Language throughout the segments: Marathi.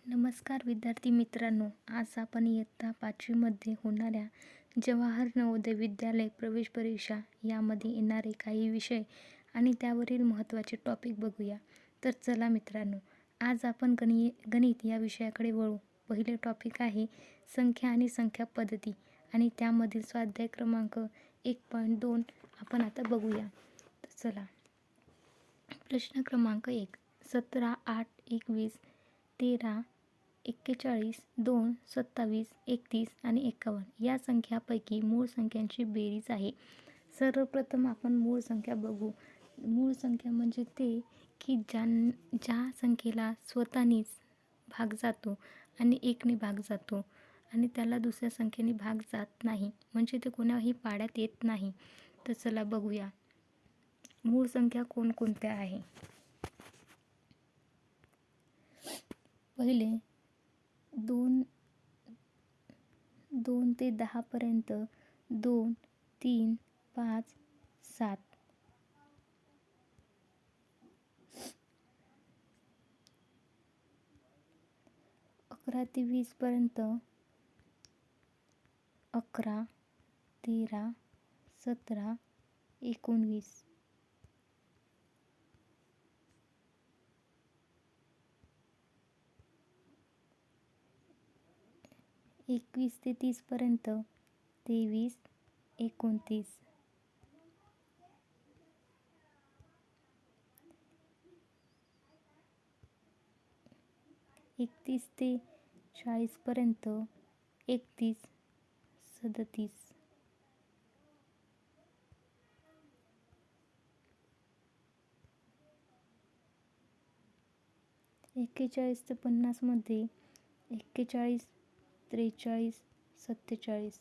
नमस्कार विद्यार्थी मित्रांनो, आज आपण इयत्ता 5वीमध्ये होणाऱ्या जवाहर नवोदय विद्यालय प्रवेश परीक्षा यामध्ये येणारे काही विषय आणि त्यावरील महत्त्वाचे टॉपिक बघूया. तर चला मित्रांनो, आज आपण गणित या विषयाकडे वळू. पहिले टॉपिक आहे संख्या आणि संख्या पद्धती आणि त्यामधील स्वाध्याय क्रमांक 1.2 आपण आता बघूया. तर चला, प्रश्न क्रमांक 1. 17, 8, 21, 13, 41, 2, 27, 31 आणि 51 या संख्यापैकी मूळ संख्यांची बेरीज आहे. सर्वप्रथम आपण मूळ संख्या बघू. मूळ संख्या म्हणजे ते की ज्या संख्येला स्वतःनीच भाग जातो आणि 1ने भाग जातो आणि त्याला दुसऱ्या संख्येने भाग जात नाही, म्हणजे ते कोणाही पाड्यात येत नाही. तर चला बघूया मूळ संख्या कोणकोणत्या आहे. पहिले 2 ते 10 पर्यंत 2, 3, 5, 7. 11 ते 20 पर्यंत 11, 13, 17, 19. 21 ते 30 पर्यंत 23, 29. 31 ते 40 पर्यंत 31, 37. 41 ते 50 मध्ये 41, 43, 47.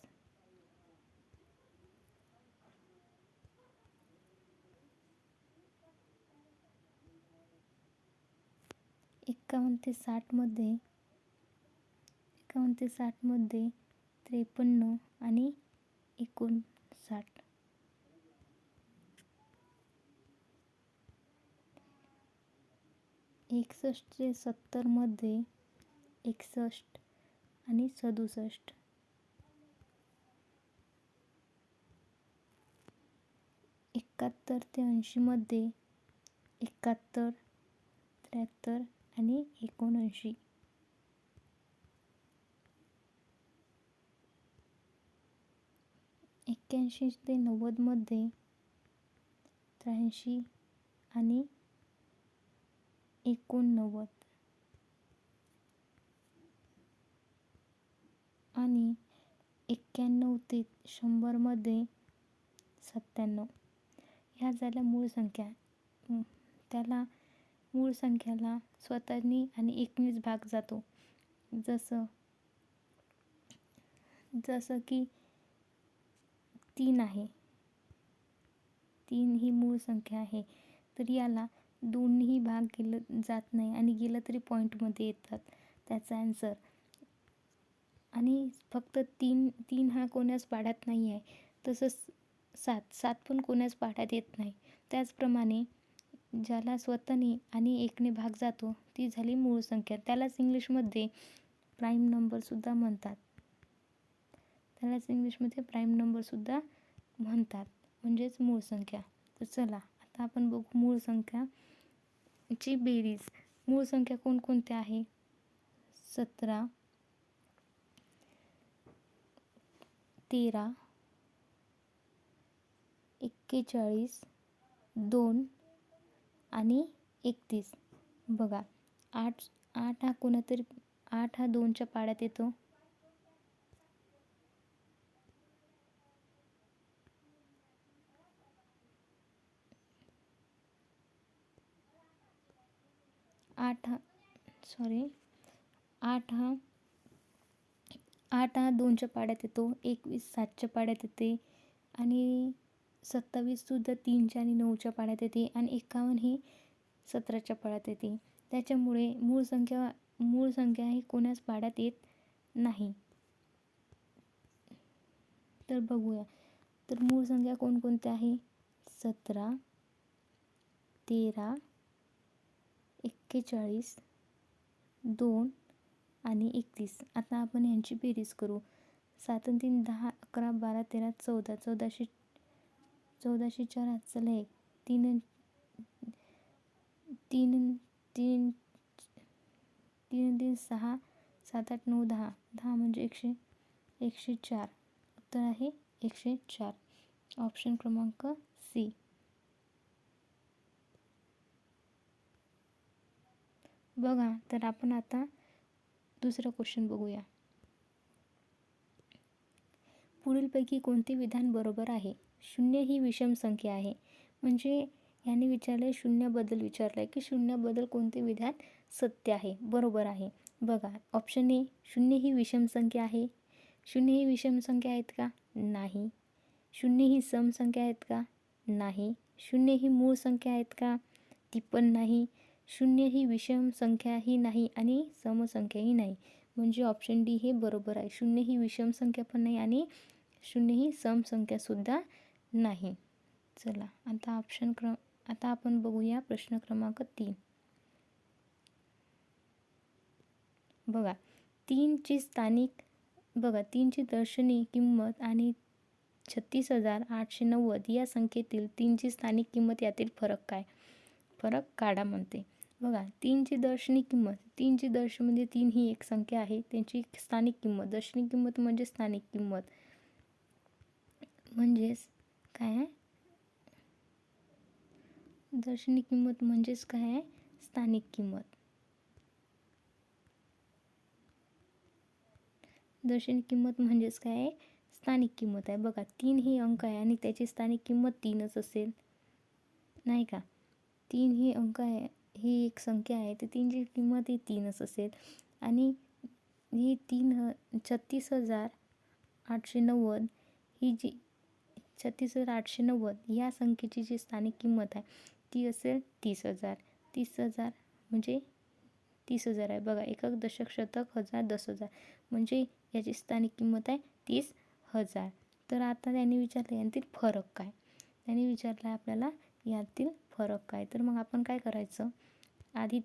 51 ते 60 मध्ये 53 आणि 59. 61 ते 70 मध्ये 61 आणि 67. 71 ते 80 मध्ये 71, 73 आणि 79. 81 ते 90 मध्ये 83 आणि 89. आणि 91 ते 100 मध्ये 97. ह्या झाल्या मूळ संख्या. त्याला मूळ संख्याला स्वतःनी आणि 1नेच भाग जातो. जसं की 3 आहे. 3 ही मूळ संख्या आहे, तर याला 2नीही भाग केलं जात नाही आणि गेलं तरी पॉईंटमध्ये येतात त्याचा ॲन्सर. आणि फक्त 3 हा कोणाच पाढ्यात नाही आहे. तसंच 7 पण कोणाच पाढ्यात येत नाही. त्याचप्रमाणे ज्याला स्वतःने आणि 1ने भाग जातो ती झाली मूळ संख्या. त्यालाच इंग्लिशमध्ये प्राईम नंबरसुद्धा म्हणतात. म्हणजेच मूळ संख्या. तर चला, आता आपण बघू मूळ संख्याची बेरीज. मूळ संख्या कोणकोणत्या आहे? 17, 13, 41, 2 आणि 31. बघा, 8 हा 2च्या पाड्यात येतो. 8 हा 2च्या पाड्यात येतो. 21 7च्या पाड्यात येते आणि 27 सुद्धा 3च्या आणि 9च्या पाड्यात येते आणि 51 ही 17च्या पाड्यात येते. त्याच्यामुळे मूळ संख्या ही कोणाच पाड्यात येत नाही. तर बघूया, तर मूळ संख्या कोणकोणत्या आहे? 17, 13, 41, 2 आणि 31. आता आपण यांची बेरीज करू. 7 आणि 3 10, 11, 12, 13, 14. 14शी 4 हातचं 1. 3 3 3 3 3 6, 7 8 9 10. 10 म्हणजे 104. उत्तर आहे 104. ऑप्शन क्रमांक सी. बघा, तर आपण आता दुसरा क्वेश्चन बघूया. पुढीलपैकी कोणते विधान बरोबर आहे? 0 ही विषम संख्या आहे. म्हणजे याने विचारलं, शून्याबद्दल विचारलं आहे की शून्याबद्दल कोणते विधान सत्य आहे, बरोबर आहे. बघा, ऑप्शन ए, 0 ही विषम संख्या आहे. 0 ही विषम संख्या आहेत का? नाही. 0 ही सम संख्या आहेत का? नाही. 0 ही मूळ संख्या आहेत का? ती पण नाही. 0 ही विषम संख्याही नाही आणि समसंख्याही नाही. म्हणजे ऑप्शन डी हे बरोबर आहे. 0 ही विषम संख्या पण नाही आणि 0 ही समसंख्यासुद्धा नाही. चला, आता आपण बघूया प्रश्न क्रमांक 3. बघा, 3ची दर्शनी किंमत आणि 36,890 या संख्येतील 3ची स्थानिक किंमत यातील फरक काय? फरक काढा म्हणते. बघा, 3ची दर्शनी किंमत, 3ची म्हणजे 3 ही एक संख्या आहे. त्यांची स्थानिक किंमत, दर्शनी किंमत म्हणजे स्थानिक किंमत, म्हणजेच काय आहे? दर्शनी किंमत म्हणजेच काय आहे? स्थानिक किंमत. दर्शनी किंमत म्हणजेच काय आहे? स्थानिक किंमत आहे. बघा, 3 ही अंक आहे आणि त्याची स्थानिक किंमत 3च असेल, नाही का? 3 ही अंक आहे, ही एक संख्या आहे, तर 3ची किंमत ही 3च असेल. आणि ही 36,890 ही जी 36,890 या संख्येची जी स्थानिक किंमत आहे ती असेल 30,000. 30,000 म्हणजे 30,000 आहे. बघा, एकक, दशक, शतक, हजार, 10,000 म्हणजे याची स्थानिक किंमत आहे 30,000. तर आता त्यांनी विचारलं यातील फरक काय? त्यांनी विचारलं आहे आपल्याला यातील फरक काय? तर मग आपण काय करायचं? आधी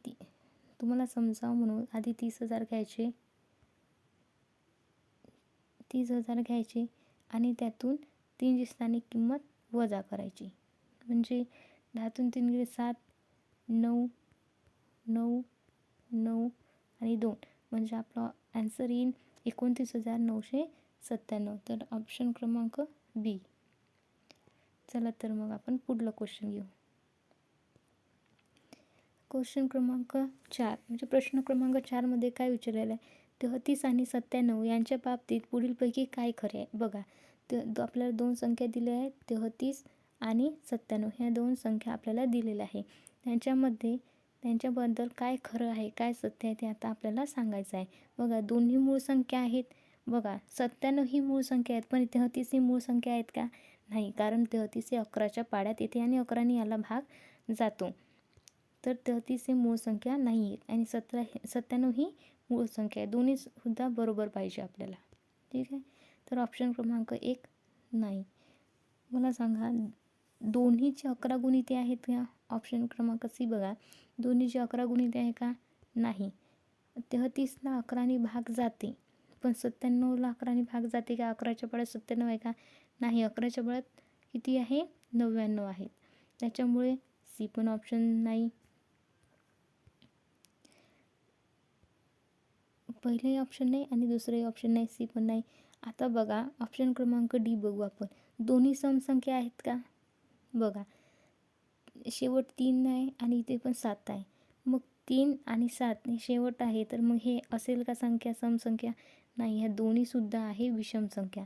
तुम्हाला समजावं म्हणून आधी 30,000 घ्यायचे. 30,000 घ्यायचे आणि त्यातून 3ची स्थानिक किंमत वजा करायची. म्हणजे 10तून 3 गेले 7, 9, 9, 9 आणि 2 म्हणजे आपला ॲन्सर येईल 29,997. तर ऑप्शन क्रमांक बी. चला, तर मग आपण पुढलं क्वेश्चन घेऊ. क्वेश्चन क्रमांक 4 म्हणजे प्रश्न क्रमांक 4मध्ये काय विचारलेलं आहे? 33 आणि 97 यांच्या बाबतीत पुढीलपैकी काय खरे आहे? बघा, आपल्याला 2 संख्या दिल्या आहेत, 33 आणि 97 ह्या 2 संख्या आपल्याला दिलेल्या आहे. त्यांच्याबद्दल काय खरं आहे, काय सत्य आहे ते आता आपल्याला सांगायचं आहे. बघा, दोन्ही मूळ संख्या आहेत. बघा, 97 ही मूळ संख्या आहेत, पण 33 ही मूळ संख्या आहेत का? नाही, कारण 33 हे 11च्या पाड्यात येते आणि 11ने याला भाग जातो. तर 33 ही मूळ संख्या नाही आहेत आणि 97 ही मूळ संख्या आहे. दोन्ही सुद्धा बरोबर पाहिजे आपल्याला, ठीक आहे? तर ऑप्शन क्रमांक 1 नाही. मला सांगा, दोन्हीचे 11 गुणिते आहेत का? ऑप्शन क्रमांक सी. बघा, दोन्हीचे 11 गुणिते आहे का? नाही. 33ला 11ने भाग जाते, पण 97ला 11ने भाग जाते का? 11च्या पाड्यात 97 आहे का? नाही. 11च्या पाड्यात किती आहे? 99 आहेत. त्याच्यामुळे सी पण ऑप्शन नाही. पहिलंही ऑप्शन नाही आणि दुसरंही ऑप्शन नाही, सी पण नाही. आता बघा, ऑप्शन क्रमांक डी बघू आपण. दोन्ही समसंख्या आहेत का? बघा, शेवट 3 आहे आणि इथे पण 7 आहे. मग 3 आणि 7 हे शेवट आहे, तर मग हे असेल का संख्या समसंख्या? नाही, ह्या दोन्हीसुद्धा आहे विषम संख्या.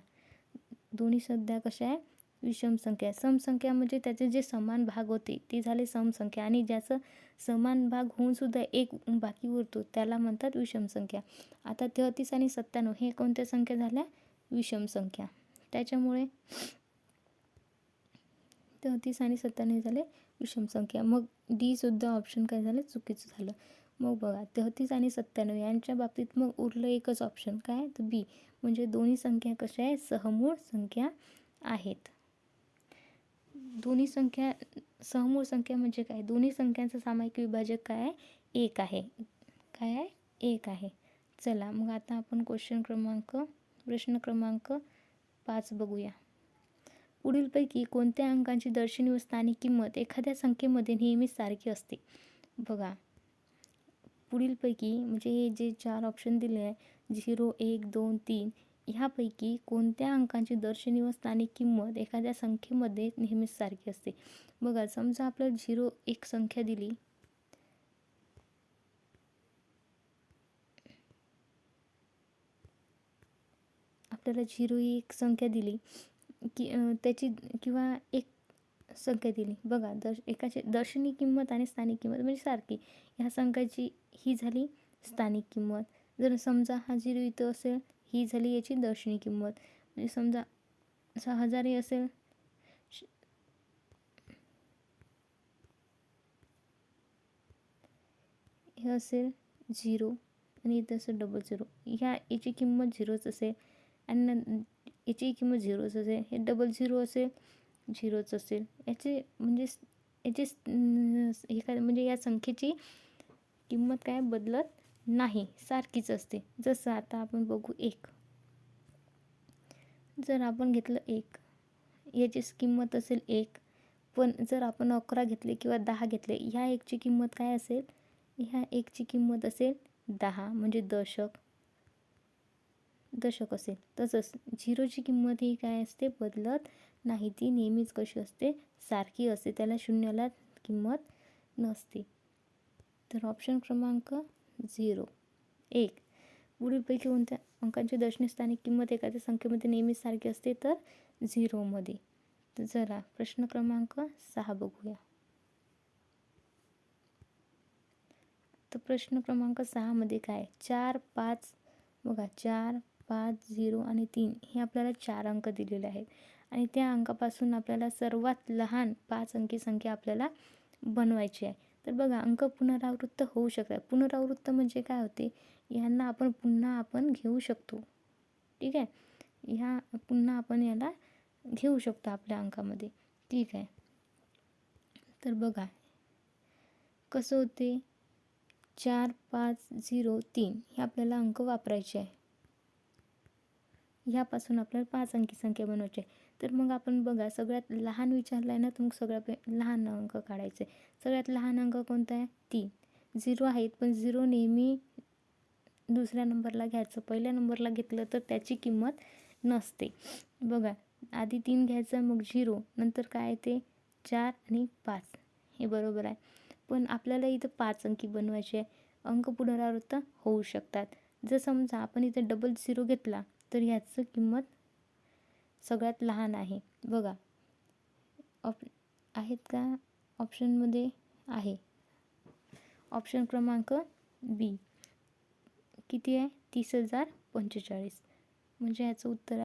दोन्ही सध्या कशा आहे? विषम संख्या. समसंख्या म्हणजे त्याचे जे समान भाग होते ते झाले समसंख्या आणि ज्याचं समान भाग होऊन सुद्धा एक बाकी उरतो त्याला म्हणतात विषम संख्या. आता 33 आणि 97 हे कोणत्या संख्या झाल्या? विषम संख्या. त्याच्यामुळे 33 आणि 97 झाले विषम संख्या. मग डी सुद्धा ऑप्शन काय झालं? चुकीचं झालं. मग बघा, 33 आणि 97 यांच्या बाबतीत मग उरलं एकच ऑप्शन, काय? तर बी, म्हणजे दोन्ही संख्या कशा आहेत? सहमूळ संख्या आहेत. दोन्ही संख्या सहमूळ संख्या म्हणजे काय? दोन्ही संख्यांचा सामायिक विभाजक काय आहे? 1 आहे. काय आहे? 1 आहे. चला मग आता आपण प्रश्न क्रमांक 5 बघूया. पुढीलपैकी कोणत्या अंकांची दर्शनी व स्थानिक किंमत एखाद्या संख्येमध्ये नेहमीच सारखी असते? बघा, पुढीलपैकी म्हणजे हे जे 4 ऑप्शन दिले आहे 0, 1, 2, 3 ह्यापैकी कोणत्या अंकांची दर्शनी व स्थानिक किंमत एखाद्या संख्येमध्ये नेहमीच सारखी असते? बघा, समजा आपल्याला 0 एक संख्या दिली, ही एक संख्या दिली की त्याची किंवा एक संख्या दिली. बघा, एकाची दर्शनी किंमत आणि स्थानिक किंमत म्हणजे सारखी. ह्या संख्याची ही झाली स्थानिक किंमत. जर समजा हा 0 इथं असेल, ही झाली याची दर्शनी किंमत. म्हणजे समजा 6000 हे असेल, हे असेल 0 आणि इथं असेल 00. याची किंमत 0च असेल आणि याची किंमत 0च असेल. हे 00 असेल, 0च असेल. याची म्हणजे या संख्येची किंमत काय बदलत नाही, सारखीच असते. जसं आता आपण बघू 1. जर आपण घेतलं 1, याची किंमत असेल 1. पण जर आपण 11 घेतले किंवा 10 घेतले, ह्या 1ची किंमत काय असेल? ह्या 1ची किंमत असेल 10 म्हणजे दशक असेल. तसंच 0ची किंमत ही काय असते? बदलत नाही. ती नेहमीच कशी असते? सारखी असते. त्याला शून्याला किंमत नसते. तर ऑप्शन क्रमांक 1. पुढीलपैकी कोणत्या अंकांची दर्शनी स्थानिक किंमत एखाद्या संख्येमध्ये नेहमीच सारखी असते? तर 0 मध्ये. तर जरा प्रश्न क्रमांक 6 बघूया. तर प्रश्न क्रमांक 6 मध्ये काय? 4, 5 बघा, 4, 5, 0 आणि 3 हे आपल्याला 4 अंक दिलेले आहेत आणि त्या अंकापासून आपल्याला सर्वात लहान 5 अंकी संख्या आपल्याला बनवायची आहे. तर बघा, अंक पुनरावृत्त होऊ शकतात. पुनरावृत्त म्हणजे काय होते? ह्यांना आपण पुन्हा घेऊ शकतो. ठीक आहे, ह्या पुन्हा आपण याला घेऊ शकतो आपल्या अंकामध्ये. ठीक आहे, तर बघा कसं होते? 4, 5, 0, 3 हे आपल्याला अंक वापरायचे आहे. ह्यापासून आपल्याला 5 अंकी संख्या बनवायची आहे. तर मग आपण बघा, सगळ्यात लहान विचारलं आहे ना, तर मग सगळ्यात लहान अंक काढायचे. सगळ्यात लहान अंक कोणता आहे? 3. 0 आहेत, पण 0 नेहमी दुसऱ्या नंबरला घ्यायचं. पहिल्या नंबरला घेतलं तर त्याची किंमत नसते. बघा, आधी 3 घ्यायचं, मग 0, नंतर काय येते? 4 आणि 5 हे बरोबर आहे. पण आपल्याला इथं 5 अंकी बनवायचे आहे. अंक पुनरावृत्त होऊ शकतात. जर समजा आपण इथं 00 घेतला तर ह्याचं किंमत सगळ्यात लहान आहे. बघा, आहेत का ऑप्शनमध्ये? आहे. ऑप्शन क्रमांक बी किती आहे? 30,045. म्हणजे ह्याचं उत्तर